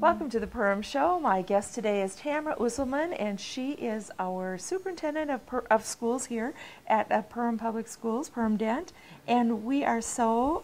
Welcome to the Perham Show. My guest today is Tamara Usulman, and she is our superintendent of schools here at Perham Public Schools, Perham Dent. And we are so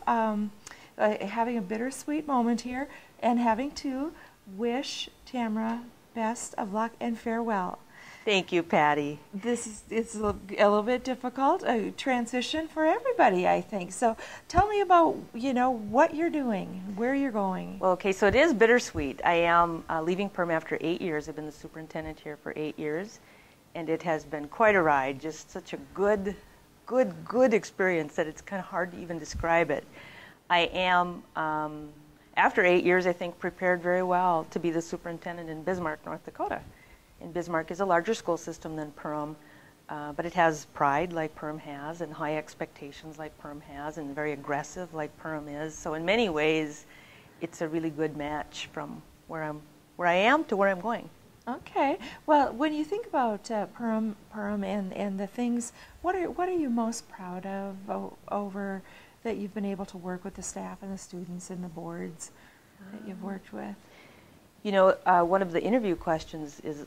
having a bittersweet moment here and having to wish Tamara best of luck and farewell. Thank you, Patty. It's a little bit difficult, a transition for everybody, I think. So tell me about, what you're doing, where you're going. Well, okay, so it is bittersweet. I am leaving Perham after 8 years. I've been the superintendent here for 8 years, and it has been quite a ride, just such a good experience that it's kind of hard to even describe it. I am, after 8 years, I think, prepared very well to be the superintendent in Bismarck, North Dakota. And Bismarck is a larger school system than Perham, but it has pride like Perham has, and high expectations like Perham has, and very aggressive like Perham is. So in many ways, it's a really good match from where I am to where I'm going. Okay. Well, when you think about Perham and the things, what are you most proud of over that you've been able to work with the staff and the students and the boards that you've worked with? You know, one of the interview questions is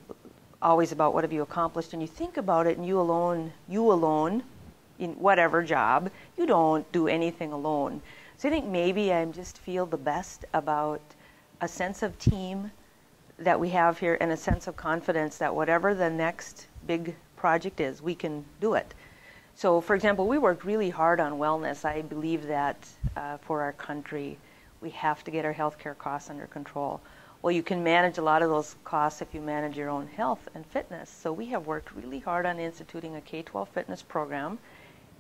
always about what have you accomplished, and you think about it, and you alone in whatever job, you don't do anything alone. So I think maybe I just feel the best about a sense of team that we have here and a sense of confidence that whatever the next big project is, we can do it. So, for example, we worked really hard on wellness. I believe that for our country, we have to get our healthcare costs under control. Well, you can manage a lot of those costs if you manage your own health and fitness. So we have worked really hard on instituting a K-12 fitness program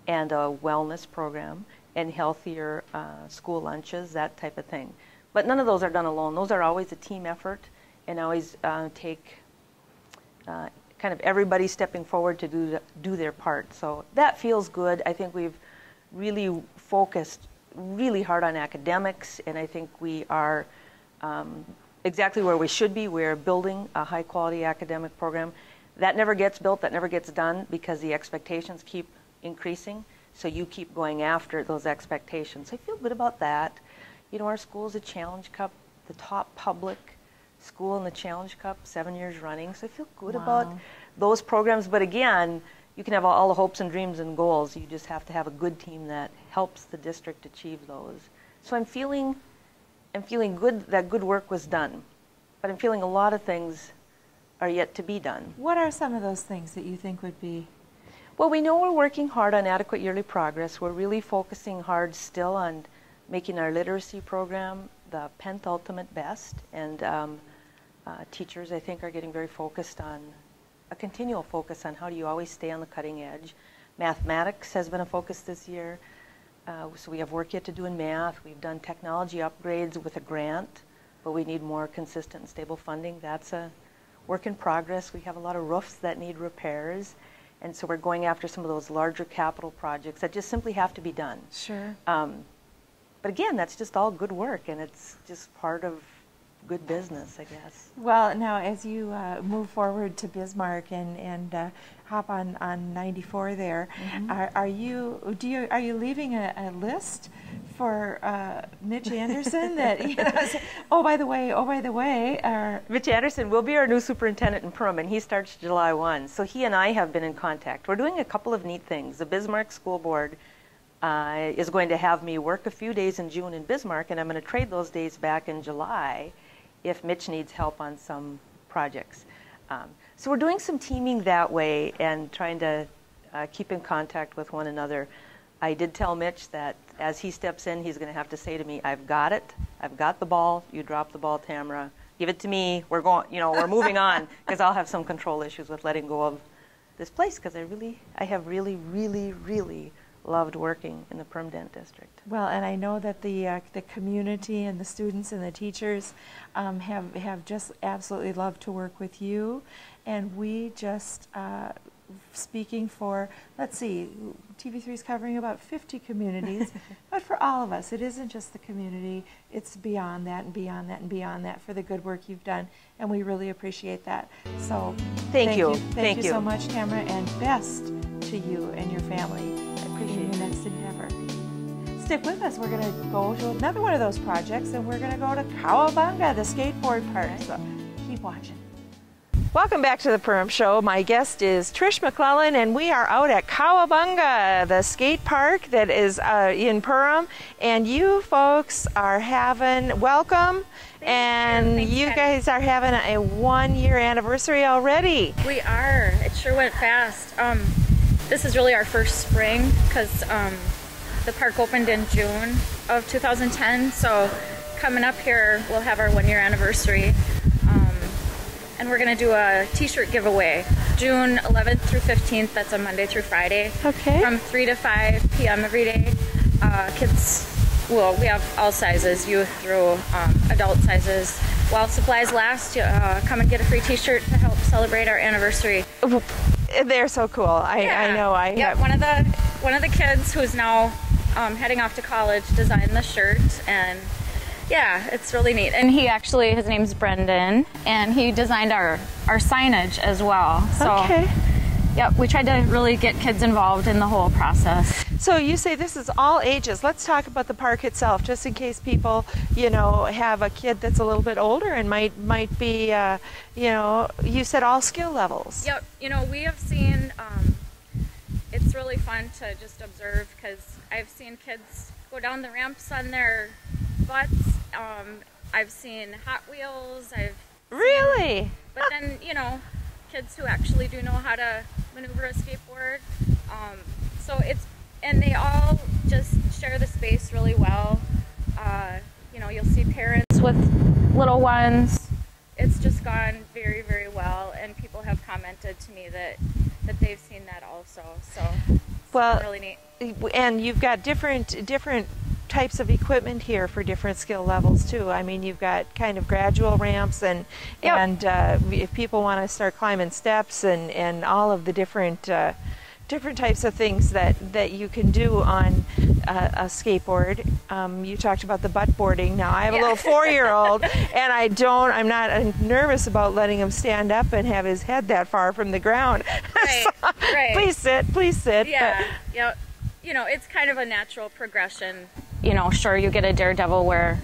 and a wellness program and healthier school lunches, that type of thing. But none of those are done alone. Those are always a team effort and always take kind of everybody stepping forward to do their part. So that feels good. I think we've really focused really hard on academics, and I think we are exactly where we should be. We're building a high-quality academic program. That never gets built, that never gets done, because the expectations keep increasing, so you keep going after those expectations. I feel good about that. You know, our school is a Challenge Cup, the top public school in the Challenge Cup, 7 years running, so I feel good about those programs. But again, you can have all the hopes and dreams and goals. You just have to have a good team that helps the district achieve those. So I'm feeling good that good work was done, but I'm feeling a lot of things are yet to be done. What are some of those things that you think would be? Well, we know we're working hard on adequate yearly progress. We're really focusing hard still on making our literacy program the penultimate best, and teachers, I think, are getting very focused on a continual focus on how do you always stay on the cutting edge. Mathematics has been a focus this year. So we have work yet to do in math. We've done technology upgrades with a grant, but we need more consistent and stable funding. That's a work in progress. We have a lot of roofs that need repairs, and so we're going after some of those larger capital projects that just simply have to be done. Sure. But again, that's just all good work, and it's just part of good business, I guess. Well, now as you move forward to Bismarck and hop on 94 there, are you leaving a list for Mitch Anderson that oh by the way, Mitch Anderson will be our new superintendent in Perham, and he starts July 1. So he and I have been in contact. We're doing a couple of neat things. The Bismarck School Board is going to have me work a few days in June in Bismarck, and I'm going to trade those days back in July if Mitch needs help on some projects. So we're doing some teaming that way and trying to keep in contact with one another. I did tell Mitch that as he steps in, he's going to have to say to me, I've got it. I've got the ball. You drop the ball, Tamara. Give it to me. We're going, we're moving on, because I'll have some control issues with letting go of this place, because I have really, really, really loved working in the Perham Dent district. Well, and I know that the community and the students and the teachers have just absolutely loved to work with you, and we just speaking for, let's see, TV3 is covering about 50 communities, but for all of us, it isn't just the community, it's beyond that and beyond that and beyond that for the good work you've done, and we really appreciate that. So thank you. Thank you so much, Tamara, and best to you and your family. I appreciate your next endeavor. stick with us. We're going to go to another one of those projects, and we're going to go to Cowabunga, the skateboard park. So keep watching. Welcome back to the Perham Show. My guest is Trish McClellan, and we are out at Cowabunga, the skate park that is in Perham. And you folks are having, welcome, Thanks, you guys are having a 1-year anniversary already. We are. It sure went fast. This is really our first spring because the park opened in June of 2010. So coming up here, we'll have our 1-year anniversary. And we're going to do a t-shirt giveaway June 11th through 15th. That's a Monday through Friday. Okay. From 3 to 5 p.m. every day. Kids, well, we have all sizes, youth through adult sizes. While supplies last, come and get a free t-shirt to help celebrate our anniversary. They're so cool. I know. One of the kids who's now heading off to college designed the shirt, and yeah, it's really neat. And his name's Brendan, and he designed our signage as well. So, okay. Yep, we tried to really get kids involved in the whole process. So you say this is all ages. Let's talk about the park itself, just in case people, have a kid that's a little bit older and might be, you said all skill levels. Yep, we have seen, it's really fun to just observe because I've seen kids go down the ramps on their butts. I've seen Hot Wheels. Really? But then, kids who actually do know how to maneuver a skateboard. And they all just share the space really well. You'll see parents with little ones. It's just gone very, very well, and people have commented to me that they've seen that also. So it's really neat. And you've got different types of equipment here for different skill levels too. I mean, you've got kind of gradual ramps and if people want to start climbing steps and all of the different types of things that you can do on a skateboard. You talked about the butt boarding. Now I have a little 4-year-old, and I'm not nervous about letting him stand up and have his head that far from the ground. Right. Right. Please sit. Yeah. Yep. It's kind of a natural progression. Sure, you get a daredevil where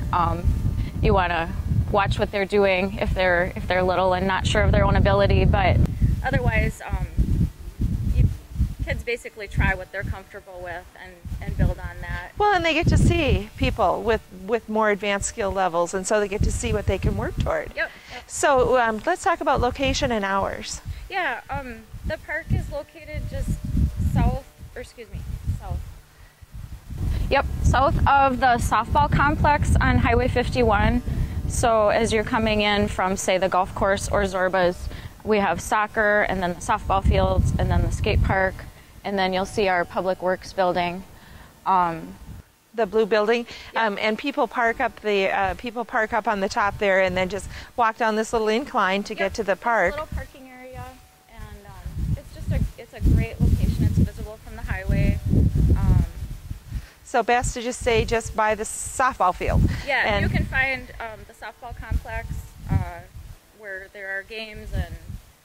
you want to watch what they're doing if they're little and not sure of their own ability, but otherwise, kids basically try what they're comfortable with and build on that. Well, and they get to see people with more advanced skill levels, and so they get to see what they can work toward. Yep. So let's talk about location and hours. Yeah, the park is located just south. Yep, south of the softball complex on Highway 51. So as you're coming in from, say, the golf course or Zorba's, we have soccer, and then the softball fields, and then the skate park, and then you'll see our Public Works building. The blue building, and people park up on the top there, and then just walk down this little incline to get to the park. It's a little parking area, and it's a great location. It's visible from the highway. So best to just say just by the softball field. Yeah, and you can find the softball complex where there are games and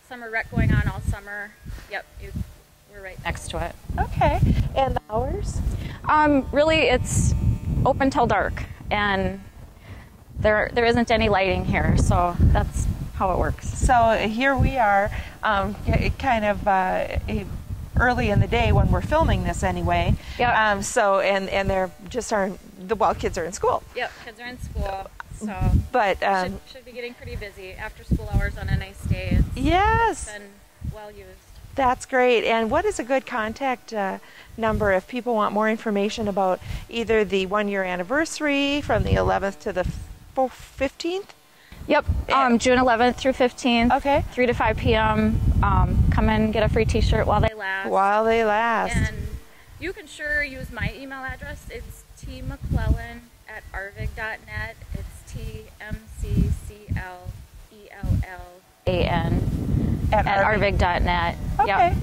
summer rec going on all summer. Yep, we're right next to it. Okay, and the hours? Really, it's open till dark, and there isn't any lighting here, so that's how it works. So here we are, kind of early in the day when we're filming this anyway. Yep. And they're just kids are in school. Yep, kids are in school. So but should be getting pretty busy after school hours on a nice day. Yes. It's been well used. That's great. And what is a good contact number if people want more information about either the 1-year anniversary from the 11th to the 15th? Yep, June 11th through 15th. Okay. 3 to 5 p.m. Come in, get a free t-shirt while they last. And you can sure use my email address. It's tmcclellan@arvig.net. It's TMCCLELLAN at arvig.net. Okay.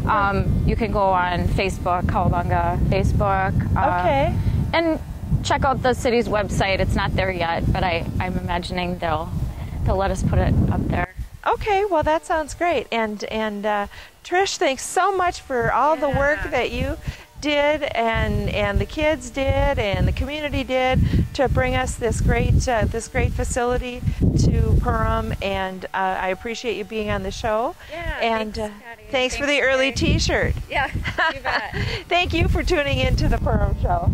Yep. You can go on Facebook, Cowabunga Facebook. Okay. And check out the city's website. It's not there yet, but I'm imagining they'll let us put it up there. Okay, well that sounds great. And Trish, thanks so much for all the work that you did, and the kids did, and the community did to bring us this great facility to Perham, and I appreciate you being on the show. Yeah, and thanks, Patty. thanks for the early T-shirt. Yeah, you bet. Thank you for tuning in to the Perham Show.